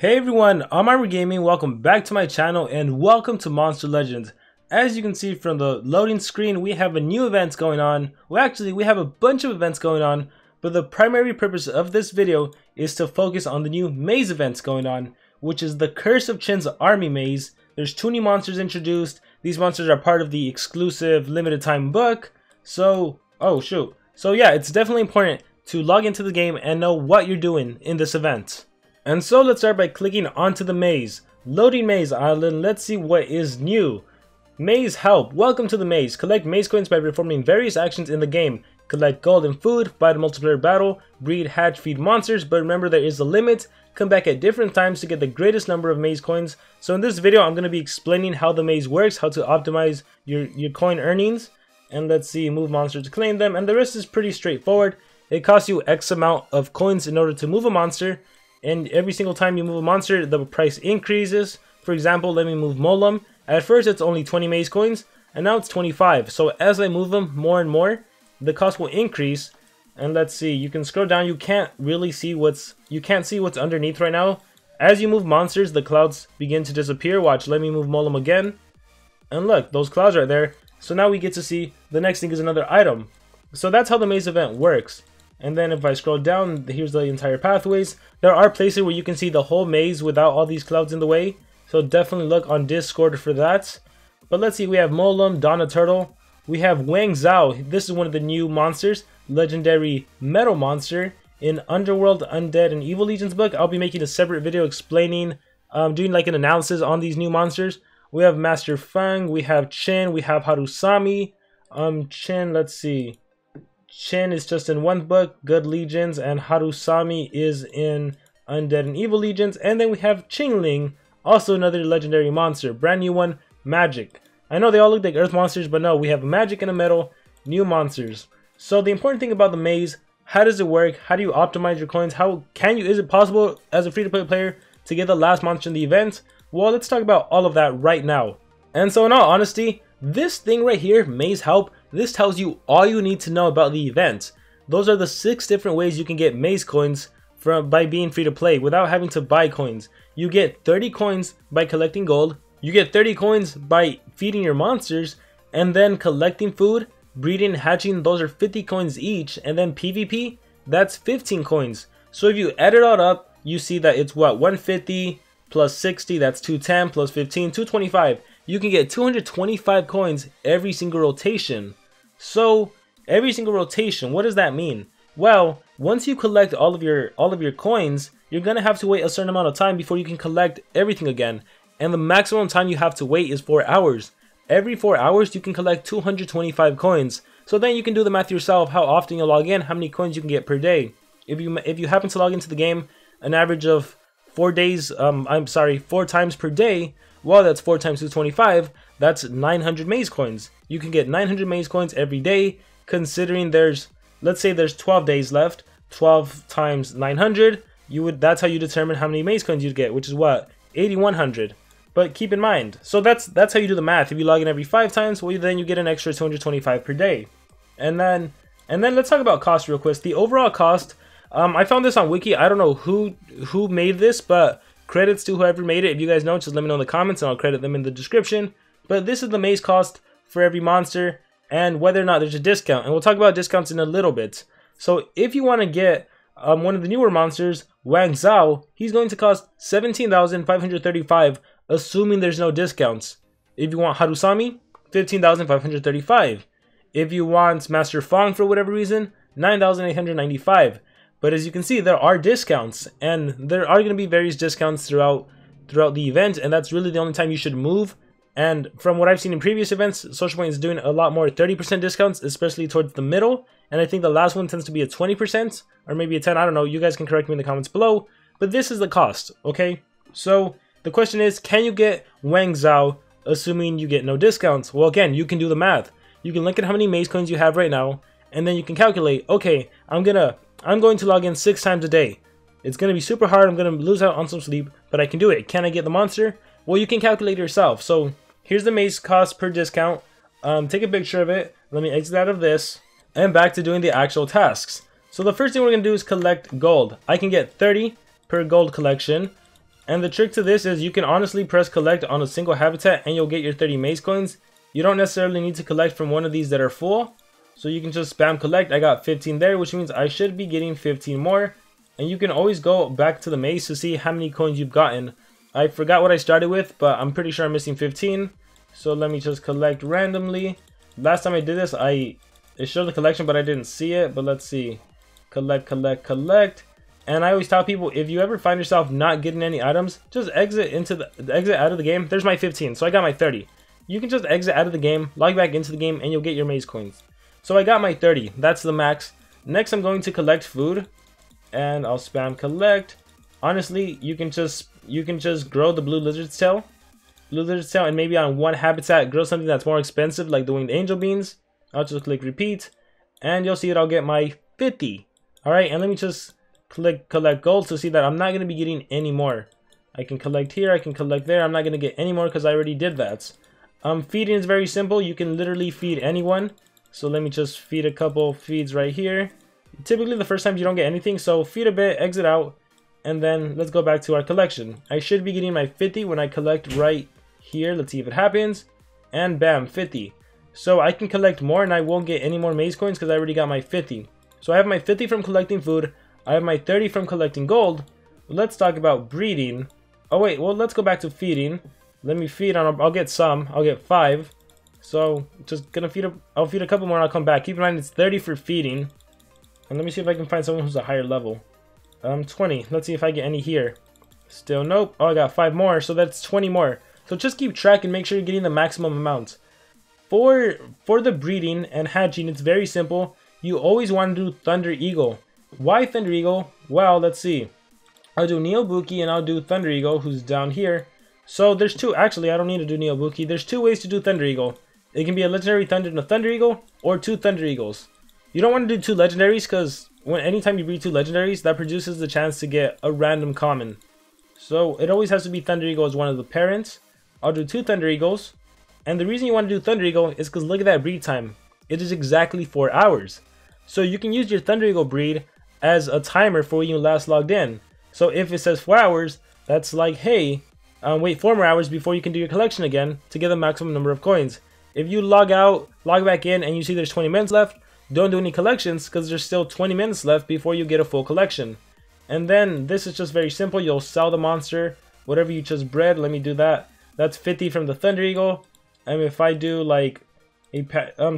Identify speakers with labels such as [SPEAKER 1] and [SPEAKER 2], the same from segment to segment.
[SPEAKER 1] Hey everyone, I'm Armor Gaming. Welcome back to my channel and welcome to Monster Legends. As you can see from the loading screen, we have a new event going on. Well, actually, we have a bunch of events going on, but the primary purpose of this video is to focus on the new maze events going on, which is the Curse of Chin's Army Maze. There's 2 new monsters introduced. These monsters are part of the exclusive limited time book. So yeah, it's definitely important to log into the game and know what you're doing in this event. And so let's start by clicking onto the maze. Loading Maze Island, let's see what is new. Maze Help, welcome to the maze. Collect maze coins by performing various actions in the game. Collect gold and food, fight a multiplayer battle, breed, hatch, feed monsters, but remember there is a limit. Come back at different times to get the greatest number of maze coins. So in this video I'm going to be explaining how the maze works, how to optimize your coin earnings. And let's see, move monsters to claim them, and the rest is pretty straightforward. It costs you X amount of coins in order to move a monster. And every single time you move a monster, the price increases. For example, let me move Molum. At first it's only 20 maze coins, and now it's 25. So as I move them more and more, the cost will increase. And let's see, you can scroll down. You can't see what's underneath right now. As you move monsters, the clouds begin to disappear. Watch, let me move Molum again. And look, those clouds right there. So now we get to see the next thing is another item. So that's how the maze event works. And then if I scroll down, here's the entire pathways. There are places where you can see the whole maze without all these clouds in the way. So definitely look on Discord for that. But let's see, we have Molum, Donna Turtle. We have Wang Zhao. This is one of the new monsters. Legendary metal monster in Underworld, Undead, and Evil Legions book. I'll be making a separate video explaining, doing like an analysis on these new monsters. We have Master Feng. We have Chin. We have Harusami. Chin, let's see. Chin is just in one book, Good Legions, and Harusami is in Undead and Evil Legions. And then we have Qingling, also another legendary monster, brand new one, Magic. I know they all look like Earth monsters, but no, we have Magic and a metal, new monsters. So the important thing about the maze, how does it work? How do you optimize your coins? Is it possible as a free-to-play player to get the last monster in the event? Well, let's talk about all of that right now. And so in all honesty, this thing right here, Maze Help, this tells you all you need to know about the event. Those are the 6 different ways you can get maze coins by being free to play without having to buy coins. You get 30 coins by collecting gold, you get 30 coins by feeding your monsters, and then collecting food, breeding, hatching, those are 50 coins each, and then PvP, that's 15 coins. So if you add it all up, you see that it's what, 150 plus 60, that's 210 plus 15, 225. You can get 225 coins every single rotation. So every single rotation, what does that mean? Well, once you collect all of your coins, you're gonna have to wait a certain amount of time before you can collect everything again. And the maximum time you have to wait is 4 hours. Every 4 hours you can collect 225 coins. So then you can do the math yourself, how often you log in, how many coins you can get per day. If you happen to log into the game an average of 4 times per day, well, that's 4 times 225, that's 900 maze coins. You can get 900 maze coins every day, considering let's say there's 12 days left. 12 times 900, that's how you determine how many maze coins you'd get, which is what, 8100. But keep in mind, so that's how you do the math. If you log in every 5 times, well, then you get an extra 225 per day. And then let's talk about cost real quick. The overall cost, I found this on Wiki. I don't know who made this, but credits to whoever made it. If you guys know, just let me know in the comments and I'll credit them in the description. But this is the maze cost for every monster and whether or not there's a discount. And we'll talk about discounts in a little bit. So if you want to get one of the newer monsters, Wang Zhao, he's going to cost 17,535, assuming there's no discounts. If you want Harusami, 15,535. If you want Master Feng for whatever reason, 9,895. But as you can see, there are discounts, and there are going to be various discounts throughout the event, and that's really the only time you should move. And from what I've seen in previous events, Social Point is doing a lot more 30% discounts, especially towards the middle. And I think the last one tends to be a 20% or maybe a 10%. I don't know. You guys can correct me in the comments below. But this is the cost, okay? So the question is, can you get Wang Zhao assuming you get no discounts? Well, again, you can do the math. You can look at how many maze coins you have right now, and then you can calculate, okay, I'm going to log in 6 times a day. It's going to be super hard. I'm going to lose out on some sleep, but I can do it. Can I get the monster? Well, you can calculate it yourself. So here's the maze cost per discount. Take a picture of it. Let me exit out of this and back to doing the actual tasks. So the first thing we're going to do is collect gold. I can get 30 per gold collection. And the trick to this is you can honestly press collect on a single habitat and you'll get your 30 maze coins. You don't necessarily need to collect from one of these that are full. So you can just spam collect. I got 15 there, which means I should be getting 15 more. And you can always go back to the maze to see how many coins you've gotten. I forgot what I started with, but I'm pretty sure I'm missing 15. So let me just collect randomly. Last time I did this, it showed the collection, but I didn't see it. But let's see. Collect, collect, collect. And I always tell people, if you ever find yourself not getting any items, just exit out of the game. There's my 15, so I got my 30. You can just exit out of the game, log back into the game, and you'll get your maze coins. So I got my 30. That's the max. Next, I'm going to collect food, and I'll spam collect. Honestly, you can just grow the blue lizard's tail, and maybe on one habitat grow something that's more expensive, like the winged angel beans. I'll just click repeat, and you'll see it. I'll get my 50. All right, and let me just click collect gold to see that I'm not going to be getting any more. I can collect here, I can collect there. I'm not going to get any more because I already did that. Feeding is very simple. You can literally feed anyone. So let me just feed a couple feeds right here. Typically the first time you don't get anything, so feed a bit, exit out, and then let's go back to our collection. I should be getting my 50 when I collect right here. Let's see if it happens. And bam, 50. So I can collect more and I won't get any more maze coins because I already got my 50. So I have my 50 from collecting food. I have my 30 from collecting gold. Let's talk about breeding. Oh wait, well let's go back to feeding. Let me feed on, I'll get some. I'll get 5. So just gonna I'll feed a couple more and I'll come back. Keep in mind it's 30 for feeding. And let me see if I can find someone who's a higher level. 20. Let's see if I get any here. Still nope. Oh, I got 5 more, so that's 20 more. So just keep track and make sure you're getting the maximum amount. For the breeding and hatching, it's very simple. You always want to do Thunder Eagle. Why Thunder Eagle? Well, let's see. I'll do Neobuki and I'll do Thunder Eagle, who's down here. So there's two. Actually, I don't need to do Neobuki. There's 2 ways to do Thunder Eagle. It can be a legendary Thunder and a Thunder Eagle, or 2 Thunder Eagles. You don't want to do 2 legendaries because anytime you breed 2 legendaries, that produces the chance to get a random common. So it always has to be Thunder Eagle as one of the parents. I'll do 2 Thunder Eagles. And the reason you want to do Thunder Eagle is because look at that breed time. It is exactly 4 hours. So you can use your Thunder Eagle breed as a timer for when you last logged in. So if it says 4 hours, that's like, hey, wait 4 more hours before you can do your collection again to get the maximum number of coins. If you log out, log back in, and you see there's 20 minutes left, don't do any collections because there's still 20 minutes left before you get a full collection. And then this is just very simple. You'll sell the monster, whatever you just bred. Let me do that. That's 50 from the Thunder Eagle. And if I do like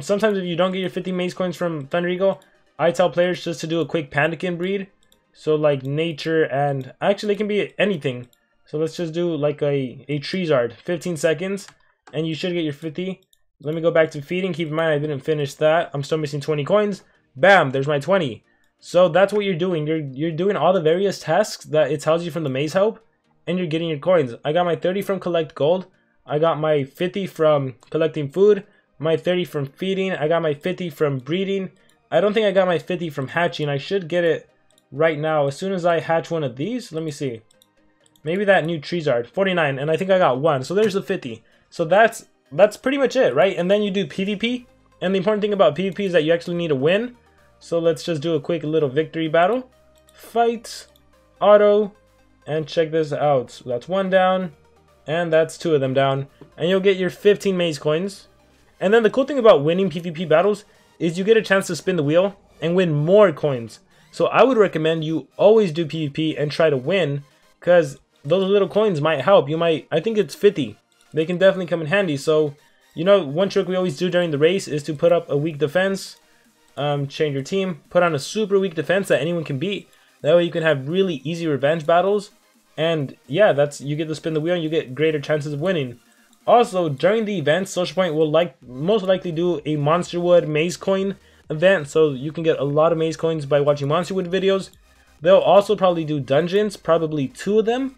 [SPEAKER 1] sometimes if you don't get your 50 maze coins from Thunder Eagle, I tell players just to do a quick Pandakin breed. So like nature, and actually it can be anything. So let's just do like a Treezard, 15 seconds, and you should get your 50. Let me go back to feeding. Keep in mind I didn't finish that. I'm still missing 20 coins. Bam, there's my 20. So that's what you're doing. You're doing all the various tasks that it tells you from the maze help, and you're getting your coins. I got my 30 from collect gold. I got my 50 from collecting food. My 30 from feeding. I got my 50 from breeding. I don't think I got my 50 from hatching. I should get it right now. As soon as I hatch one of these, let me see. Maybe that new Treezard, 49, and I think I got 1. So there's the 50. So that's pretty much it, right? And then you do PvP. And the important thing about PvP is that you actually need to win. So let's just do a quick little victory battle. Fight, auto, and check this out. So that's 1 down, and that's 2 of them down. And you'll get your 15 maze coins. And then the cool thing about winning PvP battles is you get a chance to spin the wheel and win more coins. So I would recommend you always do PvP and try to win, because those little coins might help. I think it's 50. They can definitely come in handy. So, you know, one trick we always do during the race is to put up a weak defense. Change your team, put on a super weak defense that anyone can beat. That way you can have really easy revenge battles. And yeah, you get to spin the wheel and you get greater chances of winning. Also, during the event, Social Point will most likely do a Monsterwood maze coin event, so you can get a lot of maze coins by watching Monsterwood videos. They'll also probably do dungeons, probably 2 of them.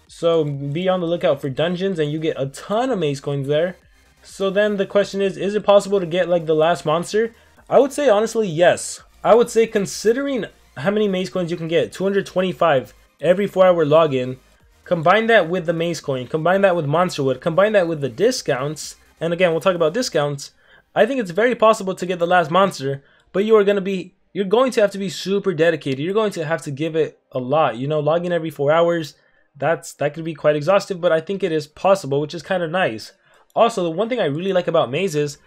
[SPEAKER 1] So be on the lookout for dungeons and you get a ton of maze coins there. So then the question is it possible to get like the last monster? I would say honestly yes. I would say considering how many maze coins you can get, 225 every 4-hour login, combine that with the maze coin, combine that with Monsterwood, combine that with the discounts, and again we'll talk about discounts. I think it's very possible to get the last monster, but you're going to have to be super dedicated. You're going to have to give it a lot, you know, log in every 4 hours, that could be quite exhaustive, but I think it is possible, which is kind of nice. Also, the one thing I really like about mazes,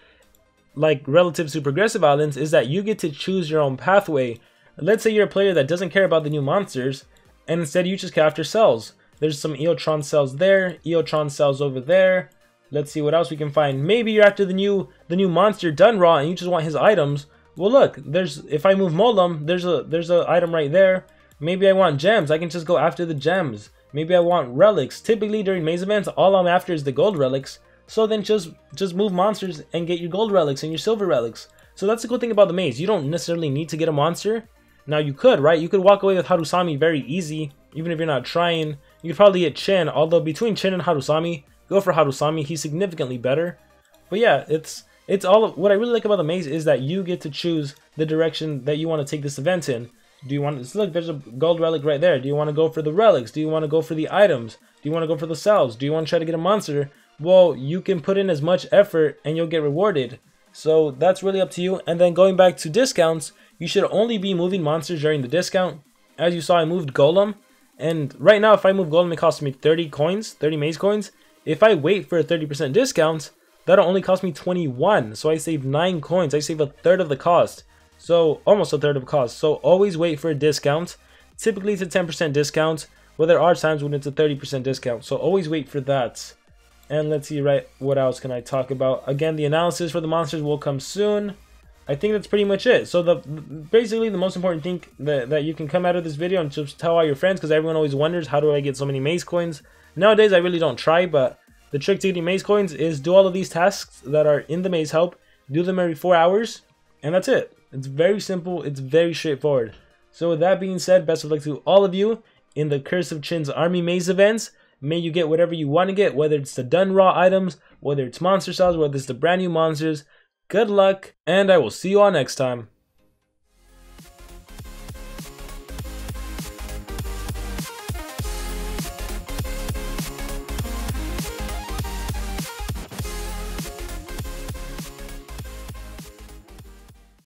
[SPEAKER 1] like relative to progressive islands, is that you get to choose your own pathway. Let's say you're a player that doesn't care about the new monsters, and instead you just go after cells. There's some Eotron cells there, Eotron cells over there. Let's see what else we can find. Maybe you're after the new monster done raw and you just want his items. Well, look, if I move Molum, there's a item right there. Maybe I want gems. I can just go after the gems. Maybe I want relics. Typically during maze events, all I'm after is the gold relics. So then just move monsters and get your gold relics and your silver relics. So that's the cool thing about the maze. You don't necessarily need to get a monster. Now you could, right? You could walk away with Harusami very easy, even if you're not trying. You could probably get Chin, although between Chin and Harusami, go for Harusami. He's significantly better. But yeah, it's all what I really like about the maze is that you get to choose the direction that you want to take this event in. Do you want to look? There's a gold relic right there. Do you want to go for the relics? Do you want to go for the items? Do you want to go for the cells? Do you want to try to get a monster? Well, you can put in as much effort and you'll get rewarded. So that's really up to you. And then going back to discounts, you should only be moving monsters during the discount. As you saw, I moved Golem. And right now, if I move Golem, it costs me 30 coins, 30 maze coins. If I wait for a 30% discount, that'll only cost me 21. So I save 9 coins. I save a third of the cost. So almost a third of the cost. So always wait for a discount. Typically it's a 10% discount, but there are times when it's a 30% discount. So always wait for that. And let's see, right, what else can I talk about? Again, the analysis for the monsters will come soon. I think that's pretty much it. So basically the most important thing that you can come out of this video and just tell all your friends, because everyone always wonders, how do I get so many maze coins? Nowadays I really don't try, but the trick to getting maze coins is do all of these tasks that are in the maze help, do them every 4 hours, and that's it. It's very simple, it's very straightforward. So with that being said, best of luck to all of you in the Curse of Chin's Army Maze events. May you get whatever you want to get, whether it's the done raw items, whether it's monster cells, whether it's the brand new monsters. Good luck, and I will see you all next time.